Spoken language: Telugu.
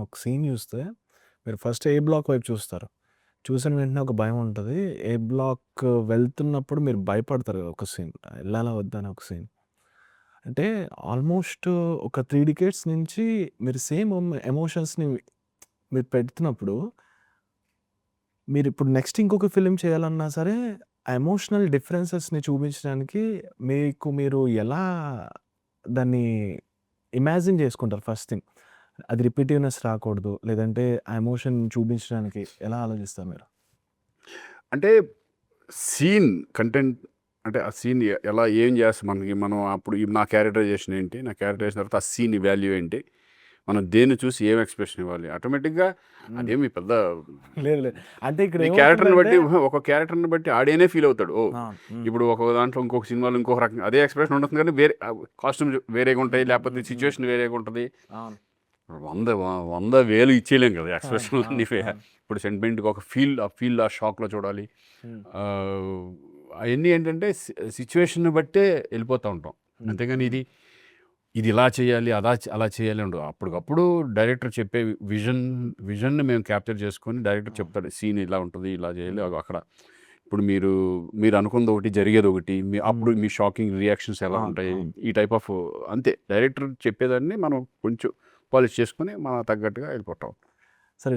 ఒక సీన్ చూస్తే మీరు ఫస్ట్ ఏ బ్లాక్ వైపు చూస్తారు. చూసిన వెంటనే ఒక భయం ఉంటది. ఏ బ్లాక్ వెళ్తున్నప్పుడు మీరు భయపడతారు కదా! ఒక సీన్. ఎళ్ళాలా వద్దా అని ఒక సీన్. అంటే ఆల్మోస్ట్ ఒక 3 డికేడ్స్ నుంచి మీరు సేమ్ ఎమోషన్స్‌ని మీరు పెడుతున్నప్పుడు, మీరిప్పుడు నెక్స్ట్ ఇంకొక ఫిల్మ్ చేయాలన్నా సరే, ఆ ఎమోషనల్ డిఫరెన్సెస్‌ని చూపించడానికి మీకు మీరు ఎలా దాన్ని ఇమాజిన్ చేసుకుంటారు ఫస్ట్ థింగ్. అది రిపిటివ్‌నెస్ రాకూడదు. లేదంటే ఆ ఎమోషన్ చూపించడానికి ఎలా ఆలోచిస్తారు మీరు? అంటే సీన్ కంటెంట్ అంటే ఆ సీన్ ఎలా ఏం చేస్తాం మనకి మనం అప్పుడు నా క్యారెక్టరైజేషన్ ఏంటి, నా క్యారెక్టరైజేషన్ తర్వాత ఆ సీన్ వాల్యూ ఏంటి, మనం దేన్ని చూసి ఏం ఎక్స్ప్రెషన్ ఇవ్వాలి, ఆటోమేటిక్గా అదేమి పెద్ద లేదు లేదు. అంటే ఇక్కడ ఈ క్యారెక్టర్ని ఏమవుతుందంటే బట్టి ఒక క్యారెక్టర్ని బట్టి ఆడేనే ఫీల్ అవుతాడు. ఓ అవును. ఇప్పుడు ఒక దాంట్లో ఇంకొక సినిమాలో ఇంకొక రకంగా అదే ఎక్స్ప్రెషన్ ఉంటుంది, కానీ వేరే కాస్ట్యూమ్ వేరేగా ఉంటాయి, లేకపోతే సిచ్యువేషన్ వేరేగా ఉంటుంది. అవును. వంద వంద వేలు ఇచ్చేయలేం కదా ఎక్స్ప్రెషన్ అవును. అన్ని. అవును. ఇప్పుడు సెంటిమెంట్కి ఒక ఆ షాక్లో చూడాలి. హ్మ్. అవన్నీ ఏంటంటే సిచ్యువేషన్ బట్టే వెళ్ళిపోతూ ఉంటాం. అంతేగాని ఇది ఇలా చేయాలి, అలా చేయాలి ఉండదు. అప్పటికప్పుడు డైరెక్టర్ చెప్పే విజన్ని మేము క్యాప్చర్ చేసుకొని డైరెక్టర్ చెప్తాడు సీన్ ఇలా ఉంటుంది, ఇలా చేయాలి. అక్కడ ఇప్పుడు మీరు అనుకున్నది ఒకటి, జరిగేది ఒకటి, అప్పుడు మీ షాకింగ్ రియాక్షన్స్ ఎలా ఉంటాయి, ఈ టైప్ ఆఫ్ అంతే. డైరెక్టర్ చెప్పేదాన్ని మనం కొంచెం పాలిష్ చేసుకొని మనం తగ్గట్టుగా వెళ్ళిపోతాం. సరే